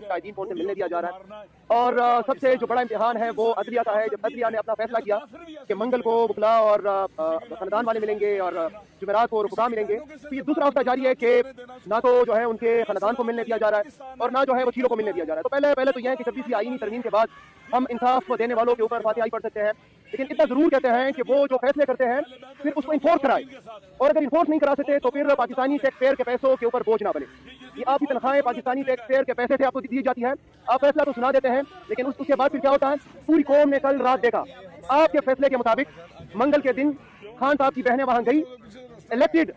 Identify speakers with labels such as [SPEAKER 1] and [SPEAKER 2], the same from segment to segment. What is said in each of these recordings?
[SPEAKER 1] कायदीन को उनसे मिलने दिया जा रहा है। और सबसे जो बड़ा इम्तिहान है वो अदलिया का है। जब अदलिया ने अपना फैसला किया कि मंगल को वकला और खानदान वाले मिलेंगे और जुमेरात को रुकबा मिलेंगे, तो ये दूसरा हफ्ता जारी है कि ना तो जो है उनके खानदान को मिलने दिया जा रहा है और ना जो है वकीलों को मिलने दिया जा रहा है। तो पहले तो यह है कि 26वीं आईनी तरमीम के बाद हम इंसाफ देने वालों के ऊपर फातिहा पढ़ सकते हैं, लेकिन इतना जरूर कहते हैं कि वो जो फैसले करते हैं फिर उसको इन्फोर्स कराए, और अगर इन्फोर्स नहीं करा सकते तो फिर पाकिस्तानी टैक्स पेयर के पैसों के ऊपर बोझ ना बने। ये आपकी तनख्वाहें पाकिस्तानी टैक्स पेयर के पैसे से आपको दी जाती है, आप फैसला तो सुना देते हैं, लेकिन उसके बाद फिर क्या होता है, पूरी कौम ने कल रात देखा आपके फैसले के मुताबिक मंगल के दिन खान साहब की बहनें वहां गई, इलेक्टेड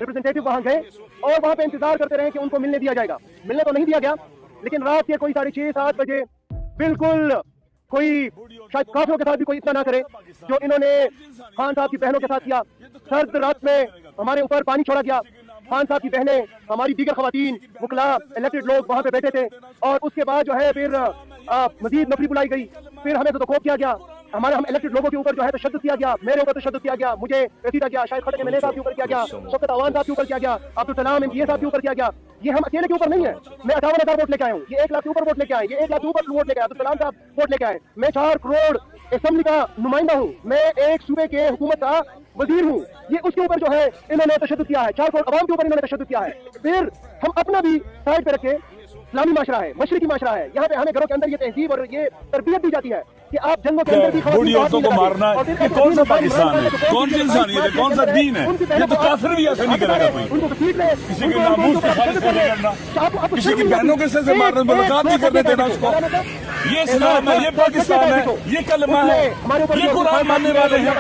[SPEAKER 1] रिप्रेजेंटेटिव वहां गए और वहां पे इंतजार करते रहे कि उनको मिलने दिया जाएगा। मिलने तो नहीं दिया गया, लेकिन रात के कोई 6:30-7 बजे बिल्कुल कोई शायद काफिरों के साथ भी कोई इतना ना करे जो इन्होंने खान साहब की बहनों के साथ किया। सर्द रात में हमारे ऊपर पानी छोड़ा गया, खान साहब की बहनें, हमारी दीगर खवातीन, वकला, इलेक्टेड लोग वहां पे बैठे थे और उसके बाद जो है फिर मजीद नफरी बुलाई गई, फिर हमें तो किया गया, हम इलेक्टेड लोगों के ऊपर जो है तशद्दुद किया गया, मेरे ऊपर तशद्दुद किया गया, मुझे रसीदा गया, शायद खटक एमएलए साहब के ऊपर किया गया, शौकत अवान साहब के ऊपर किया गया, अब्दुल सलाम एमपीए साहब के ऊपर किया गया। ये हम अकेले के ऊपर नहीं है, मैं 58,000 वोट लेके आया हूँ, ये 1 लाख के ऊपर वोट लेके आए, ये 1 लाख के ऊपर वोट लेके आए, अब्दुल सलाम साहब वोट लेके आए, मैं 4 करोड़ असेंबली का नुमाइंदा हूँ, मैं एक सूबे के हुकूमत का वजीर हूँ। ये उसके ऊपर जो है इन्होंने तशद्दुद किया है, 4 करोड़ अवाम के ऊपर इन्होंने तशद्दुद किया है। फिर हम अपना भी साइड पे रखे, इस्लामी माशरा है, मशरिकी माशरा है, यहाँ पे हमें घरों के अंदर ये तहजीब और ये तरबियत दी जाती है कि आप जंगों के अंदर भी
[SPEAKER 2] बूढ़ी औरतों को मारना है, ये कौन सा पाकिस्तान है, कौन सी इंसानियत है, कौन सा दीन है? ये तो काफिर भी ऐसा नहीं करेगा कोई, किसी के नामूस की खालिश नहीं करना, किसी की बहनों के सर से मारना, मुलाकात नहीं करने देना उसको। ये इस्लाम है, ये पाकिस्तान है, ये कलमा है, ये कुरान मानने वाले हैं,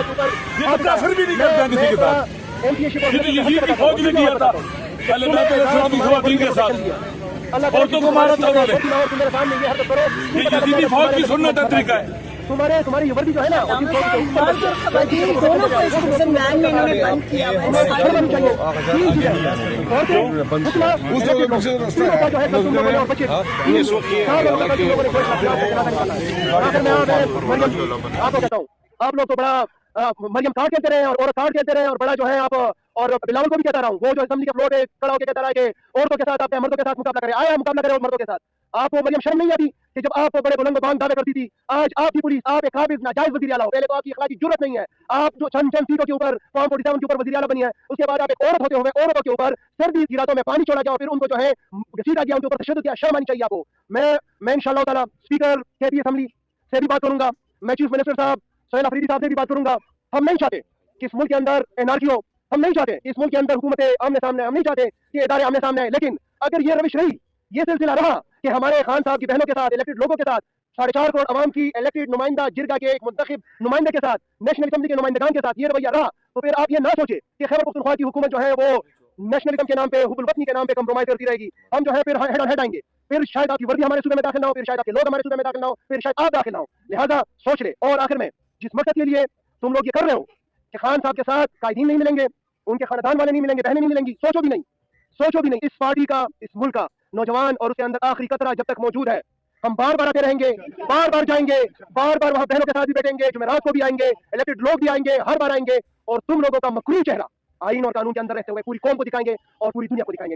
[SPEAKER 2] ये तो काफिर भी नहीं करते हैं किसी के साथ। ये तो यजीद की फौज ने किया था पहले इस्लामी खवातीन के साथ, औरतों को मारा था उन्होंने। ये यजीदी फौज की सुन्नत का तरीका है।
[SPEAKER 1] तुम्हारी वर्दी जो है ना आपको कहता हूँ, आप लोग तो बड़ा मरियम कार्ड कहते रहे और औरत कार्ड कहते रहे और बड़ा जो है आप, और बिलावल को भी कहता रहा हूँ, वो जो असेंबली का फ्लोर पे खड़ा होकर कहता रहा है कि औरतों के साथ आपने मर्दों के साथ मुकाबला करे, आया मुकाबला करे और मर्दों के साथ। आपको मरियम शर्म नहीं आती कि जब आप बड़े बुलंद बांग दावे करती थी, आज आपकी पुलिस, आप एक काबिज नाजायज वज़ीर आला हो, पहले तो आपकी अखलाकी जुर्रत नहीं है, आप जो चंद सीटों के ऊपर फॉर्म 47 के ऊपर वज़ीर आला बनी है, उसके बाद आप एक औरत होते हुए औरतों के ऊपर सर्दी की रातों में पानी छोड़ा गया और फिर उनको जो है घसीटा गया, उनके ऊपर तशद्दुद किया। शर्म आनी चाहिए आपको। मैं इंशाअल्लाह ताला स्पीकर केपी असेंबली से भी बात करूंगा, मैं चीफ मिनिस्टर साहब सोहेल अफरीदी साहब से भी बात करूंगा। हम नहीं चाहते कि इस मुल्क के अंदर एनार्की हो, हम नहीं चाहते इस मुल्क के अंदर हुकूमतें आमने सामने, हम नहीं चाहते कि इदारे आमने सामने आए, लेकिन अगर ये रविश रही, ये सिलसिला रहा कि हमारे खान साहब की बहनों के साथ, इलेक्टेड लोगों के साथ, 4.5 करोड़ अवाम की इलेक्टेड नुमाइंदा जिरगा के एक मुंतखब नुमाइंदे के साथ, नेशनल असेंबली के नुमाइंदगान के साथ ये रवैया रहा, तो फिर आप ये ना सोचे कि खैबर पख्तूनख्वा की हुकूमत जो है वो नेशनलिज्म के नाम पे, हुबुल वतनी के नाम पे कंप्रोमाइज करती रहेगी। हम जो है फिर हेड ऑन हेड आएंगे, फिर शायद आपकी वर्दी हमारे सूबे में दाखिल ना हो, फिर शायद आपके लोग हमारे सूबे में दाखिल ना हो, फिर शायद आप दाखिल ना हो। लिहाजा सोच ले। और आखिर में जिस मकसद के लिए तुम लोग ये कर रहे हो कि खान साहब के साथ कायदीन नहीं मिलेंगे, उनके खानदान वाले नहीं मिलेंगे, बहनें नहीं मिलेंगी, सोचो भी नहीं। इस पार्टी का, इस मुल्क का नौजवान और उसके अंदर आखिरी कतरा जब तक मौजूद है, हम बार बार आते रहेंगे, बार बार जाएंगे, बार बार वहां बहनों के साथ भी बैठेंगे, जुमेरात को भी आएंगे, इलेक्टेड लोग भी आएंगे, हर बार आएंगे और तुम लोगों का मकरूह चेहरा आईन और कानून के अंदर रहते हुए पूरी कौम को दिखाएंगे और पूरी दुनिया को दिखाएंगे।